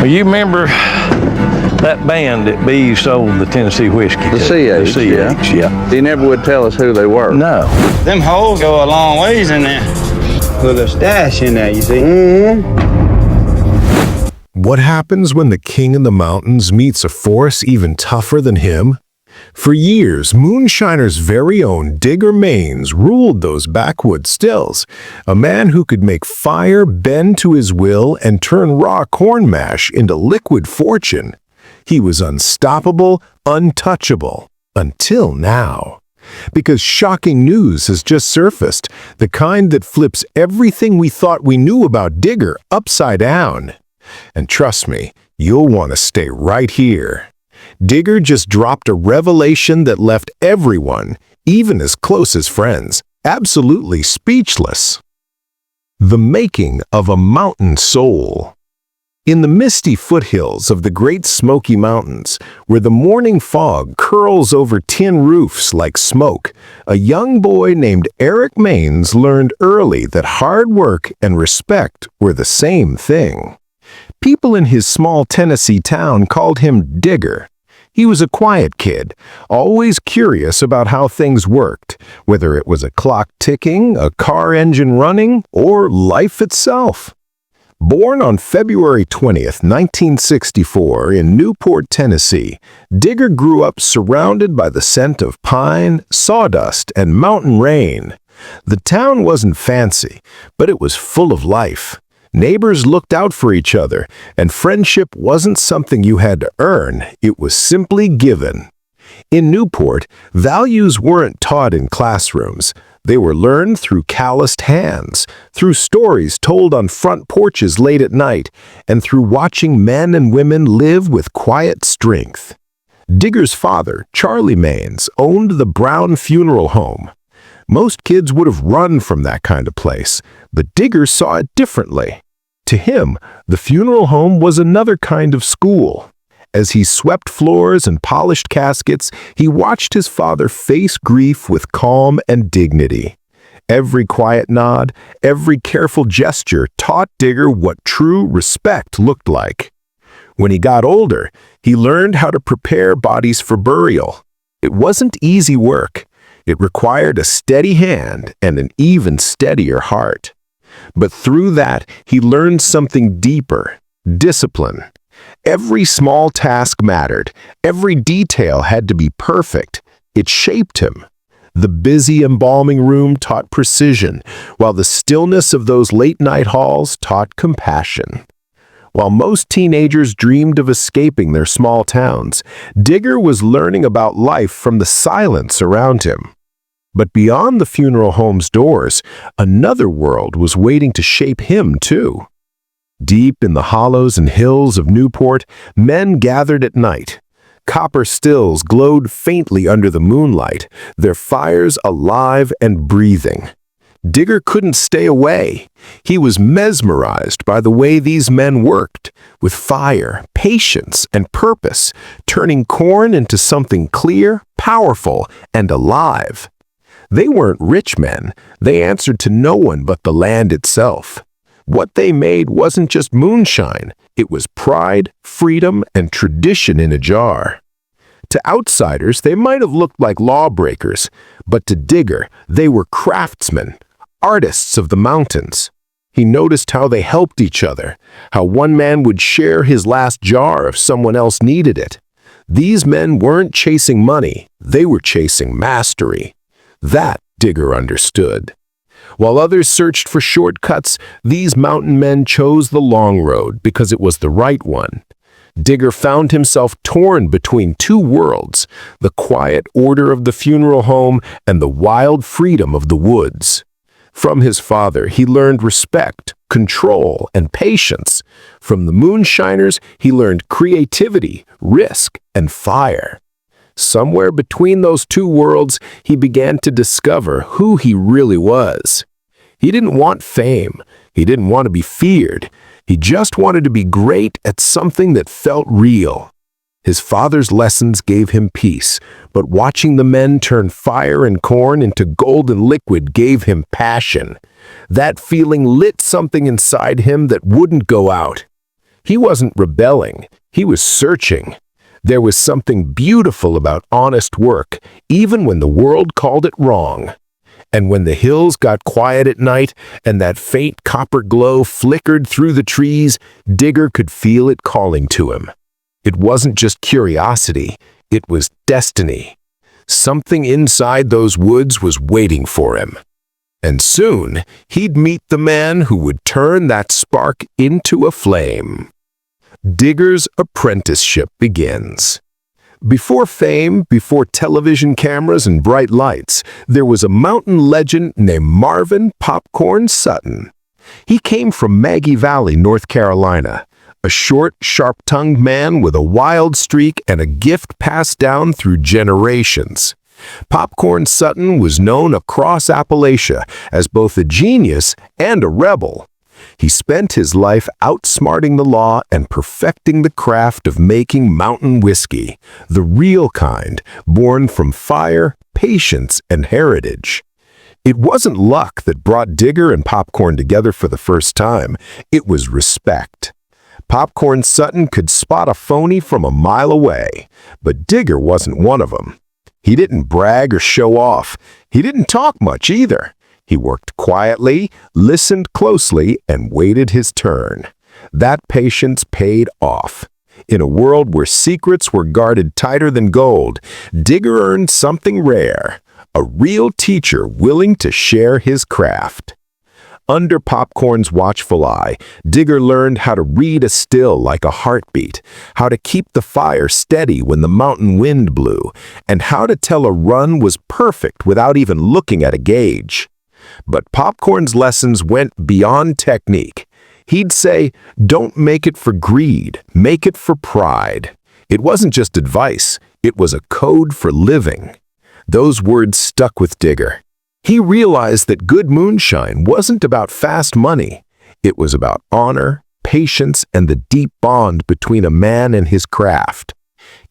Well, you remember that band that B sold the Tennessee whiskey to? The CH, yeah. He never would tell us who they were. No. Them holes go a long ways in there. With a stash in there, you see. What happens when the king in the mountains meets a force even tougher than him? For years, Moonshiners' very own Digger MINS ruled those backwoods stills, a man who could make fire bend to his will and turn raw corn mash into liquid fortune. He was unstoppable, untouchable, until now. Because shocking news has just surfaced, the kind that flips everything we thought we knew about Digger upside down. And trust me, you'll want to stay right here. Digger just dropped a revelation that left everyone, even his closest friends, absolutely speechless. The making of a mountain soul. In the misty foothills of the Great Smoky Mountains, where the morning fog curls over tin roofs like smoke, a young boy named Eric MINS learned early that hard work and respect were the same thing. People in his small Tennessee town called him Digger. He was a quiet kid, always curious about how things worked, whether it was a clock ticking, a car engine running, or life itself. Born on February 20th, 1964 in Newport, Tennessee, Digger grew up surrounded by the scent of pine, sawdust, and mountain rain. The town wasn't fancy, but it was full of life. Neighbors looked out for each other, and friendship wasn't something you had to earn, it was simply given. In Newport, values weren't taught in classrooms. They were learned through calloused hands, through stories told on front porches late at night, and through watching men and women live with quiet strength. Digger's father, Charlie MINS, owned the Brown Funeral Home. Most kids would have run from that kind of place, but Digger saw it differently. To him, the funeral home was another kind of school. As he swept floors and polished caskets, he watched his father face grief with calm and dignity. Every quiet nod, every careful gesture taught Digger what true respect looked like. When he got older, he learned how to prepare bodies for burial. It wasn't easy work. It required a steady hand and an even steadier heart. But through that, he learned something deeper: discipline. Every small task mattered. Every detail had to be perfect. It shaped him. The busy embalming room taught precision, while the stillness of those late-night halls taught compassion. While most teenagers dreamed of escaping their small towns, Digger was learning about life from the silence around him. But beyond the funeral home's doors, another world was waiting to shape him too. Deep in the hollows and hills of Newport, men gathered at night. Copper stills glowed faintly under the moonlight, their fires alive and breathing. Digger couldn't stay away. He was mesmerized by the way these men worked, with fire, patience, and purpose, turning corn into something clear, powerful, and alive. They weren't rich men. They answered to no one but the land itself. What they made wasn't just moonshine. It was pride, freedom, and tradition in a jar. To outsiders, they might have looked like lawbreakers, but to Digger, they were craftsmen, artists of the mountains. He noticed how they helped each other, how one man would share his last jar if someone else needed it. These men weren't chasing money, they were chasing mastery. That Digger understood. While others searched for shortcuts, these mountain men chose the long road because it was the right one. Digger found himself torn between two worlds, the quiet order of the funeral home and the wild freedom of the woods. From his father, he learned respect, control, and patience. From the Moonshiners, he learned creativity, risk, and fire. Somewhere between those two worlds, he began to discover who he really was. He didn't want fame. He didn't want to be feared. He just wanted to be great at something that felt real. His father's lessons gave him peace, but watching the men turn fire and corn into golden liquid gave him passion. That feeling lit something inside him that wouldn't go out. He wasn't rebelling, he was searching. There was something beautiful about honest work, even when the world called it wrong. And when the hills got quiet at night and that faint copper glow flickered through the trees, Digger could feel it calling to him. It wasn't just curiosity, it was destiny. Something inside those woods was waiting for him. And soon, he'd meet the man who would turn that spark into a flame. Digger's apprenticeship begins. Before fame, before television cameras and bright lights, there was a mountain legend named Marvin Popcorn Sutton. He came from Maggie Valley, North Carolina, a short, sharp-tongued man with a wild streak and a gift passed down through generations. Popcorn Sutton was known across Appalachia as both a genius and a rebel. He spent his life outsmarting the law and perfecting the craft of making mountain whiskey, the real kind, born from fire, patience, and heritage. It wasn't luck that brought Digger and Popcorn together for the first time. It was respect. Popcorn Sutton could spot a phony from a mile away, but Digger wasn't one of them. He didn't brag or show off. He didn't talk much either. He worked quietly, listened closely, and waited his turn. That patience paid off. In a world where secrets were guarded tighter than gold, Digger earned something rare, a real teacher willing to share his craft. Under Popcorn's watchful eye, Digger learned how to read a still like a heartbeat, how to keep the fire steady when the mountain wind blew, and how to tell a run was perfect without even looking at a gauge. But Popcorn's lessons went beyond technique. He'd say, "Don't make it for greed, make it for pride." It wasn't just advice, it was a code for living. Those words stuck with Digger. He realized that good moonshine wasn't about fast money. It was about honor, patience, and the deep bond between a man and his craft.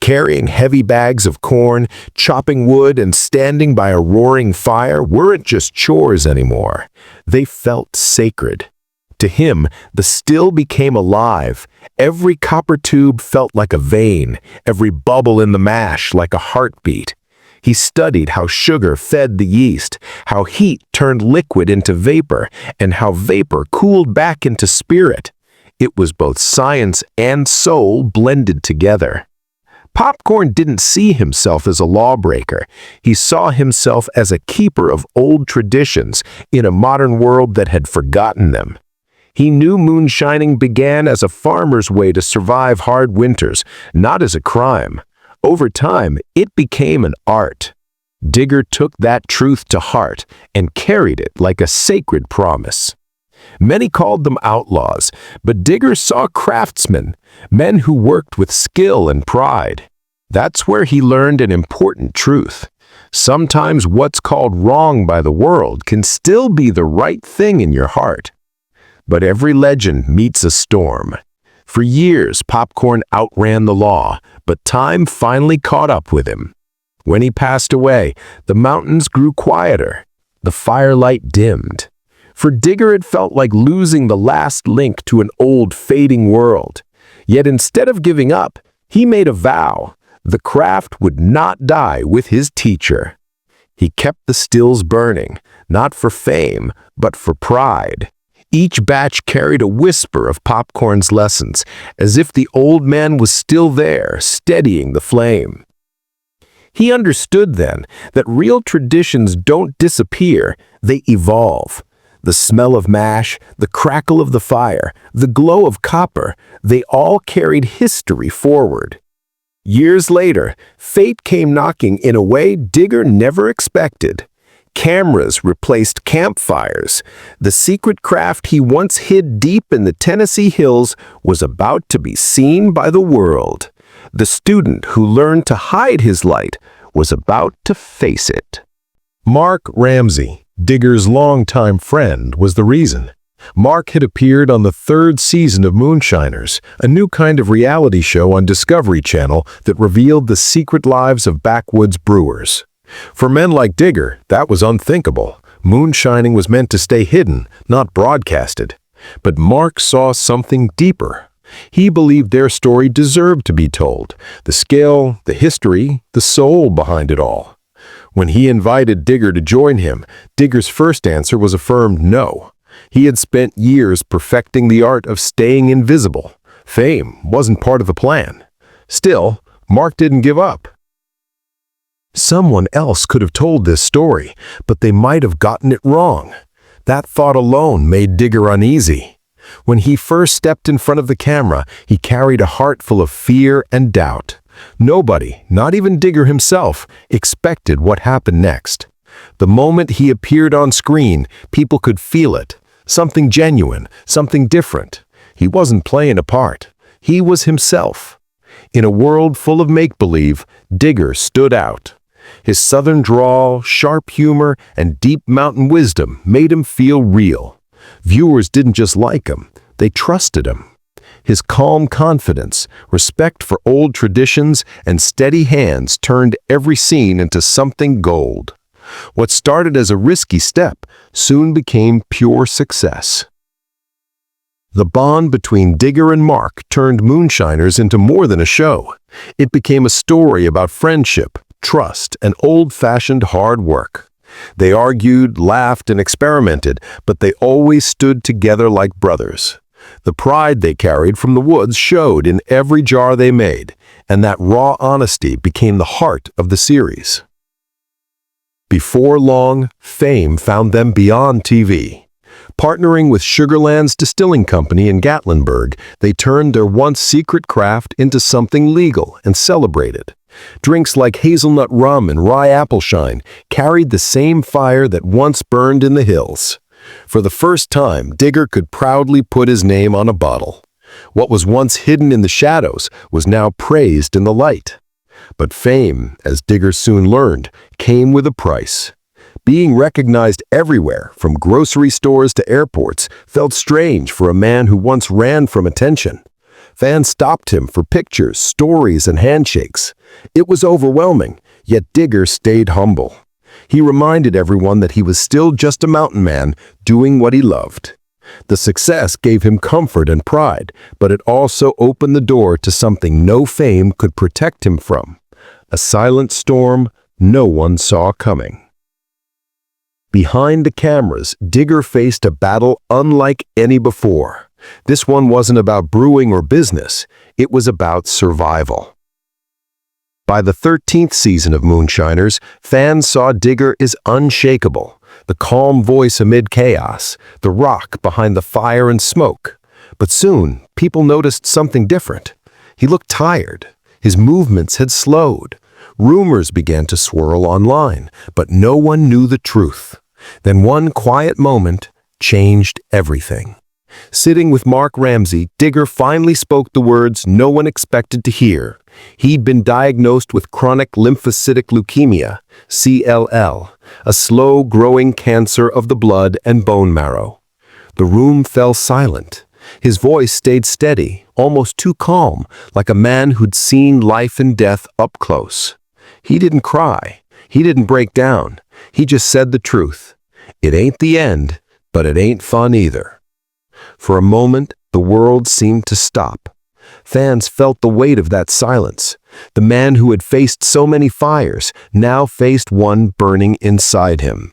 Carrying heavy bags of corn, chopping wood, and standing by a roaring fire weren't just chores anymore. They felt sacred. To him, the still became alive. Every copper tube felt like a vein, every bubble in the mash like a heartbeat. He studied how sugar fed the yeast, how heat turned liquid into vapor, and how vapor cooled back into spirit. It was both science and soul blended together. Popcorn didn't see himself as a lawbreaker. He saw himself as a keeper of old traditions in a modern world that had forgotten them. He knew moonshining began as a farmer's way to survive hard winters, not as a crime. Over time, it became an art. Digger took that truth to heart and carried it like a sacred promise. Many called them outlaws, but Digger saw craftsmen, men who worked with skill and pride. That's where he learned an important truth. Sometimes what's called wrong by the world can still be the right thing in your heart. But every legend meets a storm. For years, Popcorn outran the law, but time finally caught up with him. When he passed away, the mountains grew quieter. The firelight dimmed. For Digger, it felt like losing the last link to an old, fading world. Yet instead of giving up, he made a vow. The craft would not die with his teacher. He kept the stills burning, not for fame, but for pride. Each batch carried a whisper of Popcorn's lessons, as if the old man was still there, steadying the flame. He understood then that real traditions don't disappear, they evolve. The smell of mash, the crackle of the fire, the glow of copper, they all carried history forward. Years later, fate came knocking in a way Digger never expected. Cameras replaced campfires. The secret craft he once hid deep in the Tennessee hills was about to be seen by the world. The student who learned to hide his light was about to face it. Mark Ramsey, Digger's longtime friend, was the reason. Mark had appeared on the 3rd season of Moonshiners, a new kind of reality show on Discovery Channel that revealed the secret lives of backwoods brewers. For men like Digger, that was unthinkable. Moonshining was meant to stay hidden, not broadcasted. But Mark saw something deeper. He believed their story deserved to be told, the skill, the history, the soul behind it all. When he invited Digger to join him, Digger's first answer was a firm no. He had spent years perfecting the art of staying invisible. Fame wasn't part of the plan. Still, Mark didn't give up. Someone else could have told this story, but they might have gotten it wrong. That thought alone made Digger uneasy. When he first stepped in front of the camera, he carried a heart full of fear and doubt. Nobody, not even Digger himself, expected what happened next. The moment he appeared on screen, people could feel it. Something genuine, something different. He wasn't playing a part. He was himself. In a world full of make-believe, Digger stood out. His southern drawl, sharp humor, and deep mountain wisdom made him feel real. Viewers didn't just like him, they trusted him. His calm confidence, respect for old traditions, and steady hands turned every scene into something gold. What started as a risky step soon became pure success. The bond between Digger and Mark turned Moonshiners into more than a show. It became a story about friendship, trust, and old-fashioned hard work. They argued, laughed, and experimented, but they always stood together like brothers. The pride they carried from the woods showed in every jar they made, and that raw honesty became the heart of the series. Before long, fame found them beyond TV. Partnering with Sugarland's distilling company in Gatlinburg, they turned their once secret craft into something legal and celebrated. Drinks like hazelnut rum and rye appleshine carried the same fire that once burned in the hills. For the first time, Digger could proudly put his name on a bottle. What was once hidden in the shadows was now praised in the light. But fame, as Digger soon learned, came with a price. Being recognized everywhere, from grocery stores to airports, felt strange for a man who once ran from attention. Fans stopped him for pictures, stories, and handshakes. It was overwhelming, yet Digger stayed humble. He reminded everyone that he was still just a mountain man doing what he loved. The success gave him comfort and pride, but it also opened the door to something no fame could protect him from: a silent storm no one saw coming. Behind the cameras, Digger faced a battle unlike any before. This one wasn't about brewing or business, it was about survival. By the 13th season of Moonshiners, fans saw Digger as unshakable, the calm voice amid chaos, the rock behind the fire and smoke. But soon, people noticed something different. He looked tired. His movements had slowed. Rumors began to swirl online, but no one knew the truth. Then one quiet moment changed everything. Sitting with Mark Ramsey, Digger finally spoke the words no one expected to hear. He'd been diagnosed with chronic lymphocytic leukemia, CLL, a slow-growing cancer of the blood and bone marrow. The room fell silent. His voice stayed steady, almost too calm, like a man who'd seen life and death up close. He didn't cry. He didn't break down. He just said the truth. It ain't the end, but it ain't fun either. For a moment, the world seemed to stop. Fans felt the weight of that silence. The man who had faced so many fires now faced one burning inside him.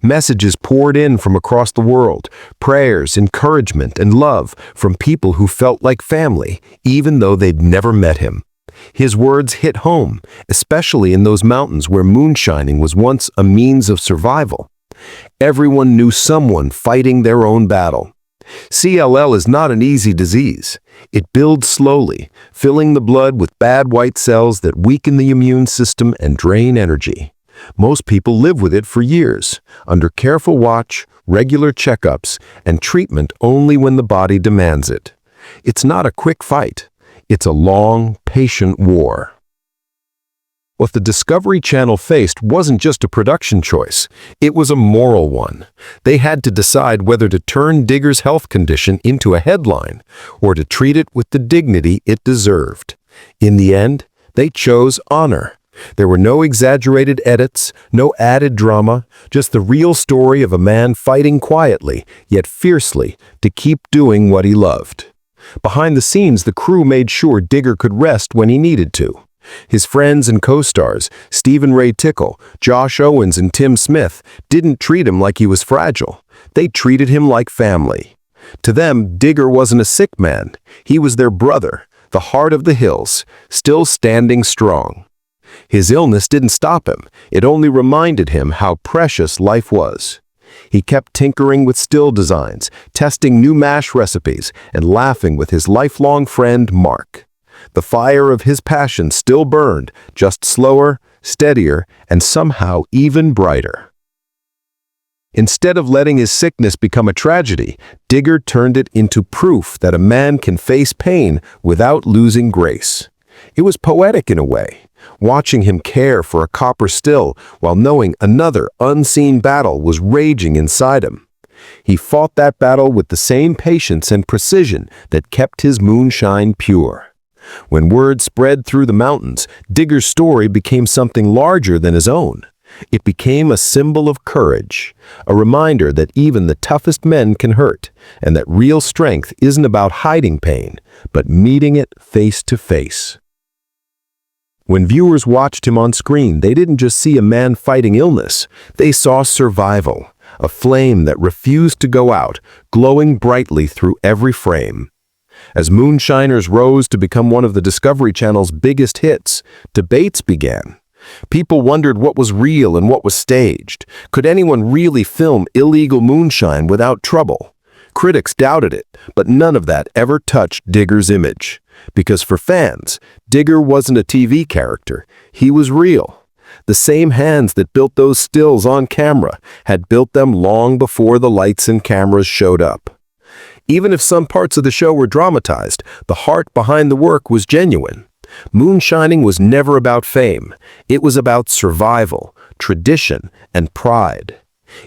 Messages poured in from across the world, prayers, encouragement, and love from people who felt like family, even though they'd never met him. His words hit home, especially in those mountains where moonshining was once a means of survival. Everyone knew someone fighting their own battle. CLL is not an easy disease. It builds slowly, filling the blood with bad white cells that weaken the immune system and drain energy. Most people live with it for years, under careful watch, regular checkups, and treatment only when the body demands it. It's not a quick fight. It's a long, patient war. What the Discovery Channel faced wasn't just a production choice, it was a moral one. They had to decide whether to turn Digger's health condition into a headline or to treat it with the dignity it deserved. In the end, they chose honor. There were no exaggerated edits, no added drama, just the real story of a man fighting quietly, yet fiercely, to keep doing what he loved. Behind the scenes, the crew made sure Digger could rest when he needed to. His friends and co-stars, Stephen Ray Tickle, Josh Owens, and Tim Smith, didn't treat him like he was fragile. They treated him like family. To them, Digger wasn't a sick man. He was their brother, the heart of the hills, still standing strong. His illness didn't stop him. It only reminded him how precious life was. He kept tinkering with still designs, testing new mash recipes, and laughing with his lifelong friend, Mark. The fire of his passion still burned, just slower, steadier, and somehow even brighter. Instead of letting his sickness become a tragedy, Digger turned it into proof that a man can face pain without losing grace. It was poetic in a way, watching him care for a copper still while knowing another unseen battle was raging inside him. He fought that battle with the same patience and precision that kept his moonshine pure. When word spread through the mountains, Digger's story became something larger than his own. It became a symbol of courage, a reminder that even the toughest men can hurt, and that real strength isn't about hiding pain, but meeting it face to face. When viewers watched him on screen, they didn't just see a man fighting illness. They saw survival, a flame that refused to go out, glowing brightly through every frame. As Moonshiners rose to become one of the Discovery Channel's biggest hits, debates began. People wondered what was real and what was staged. Could anyone really film illegal moonshine without trouble? Critics doubted it, but none of that ever touched Digger's image. Because for fans, Digger wasn't a TV character. He was real. The same hands that built those stills on camera had built them long before the lights and cameras showed up. Even if some parts of the show were dramatized, the heart behind the work was genuine. Moonshining was never about fame. It was about survival, tradition, and pride.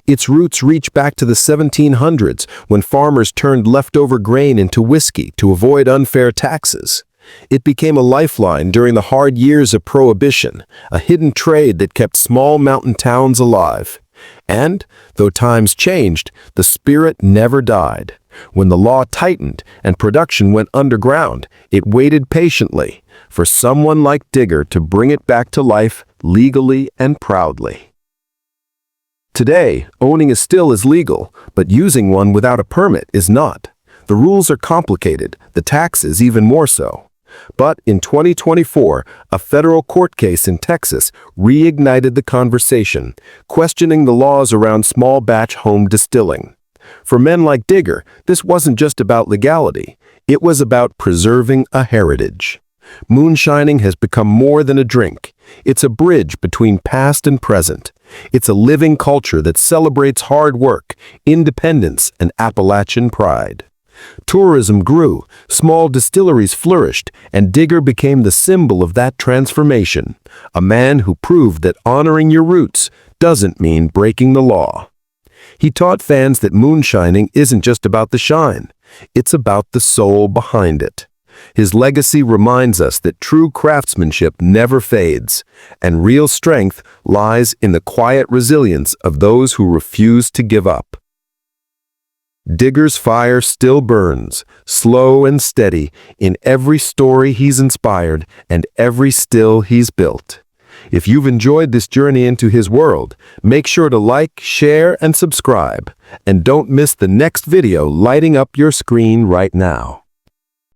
Its roots reach back to the 1700s when farmers turned leftover grain into whiskey to avoid unfair taxes. It became a lifeline during the hard years of Prohibition, a hidden trade that kept small mountain towns alive. And, though times changed, the spirit never died. When the law tightened and production went underground, it waited patiently for someone like Digger to bring it back to life legally and proudly. Today, owning a still is legal, but using one without a permit is not. The rules are complicated, the taxes even more so. But in 2024, a federal court case in Texas reignited the conversation, questioning the laws around small batch home distilling. For men like Digger, this wasn't just about legality. It was about preserving a heritage. Moonshining has become more than a drink. It's a bridge between past and present. It's a living culture that celebrates hard work, independence, and Appalachian pride. Tourism grew, small distilleries flourished, and Digger became the symbol of that transformation. A man who proved that honoring your roots doesn't mean breaking the law. He taught fans that moonshining isn't just about the shine. It's about the soul behind it. His legacy reminds us that true craftsmanship never fades, and real strength lies in the quiet resilience of those who refuse to give up. Digger's fire still burns, slow and steady, in every story he's inspired and every still he's built. If you've enjoyed this journey into his world, make sure to like, share, and subscribe. And don't miss the next video lighting up your screen right now.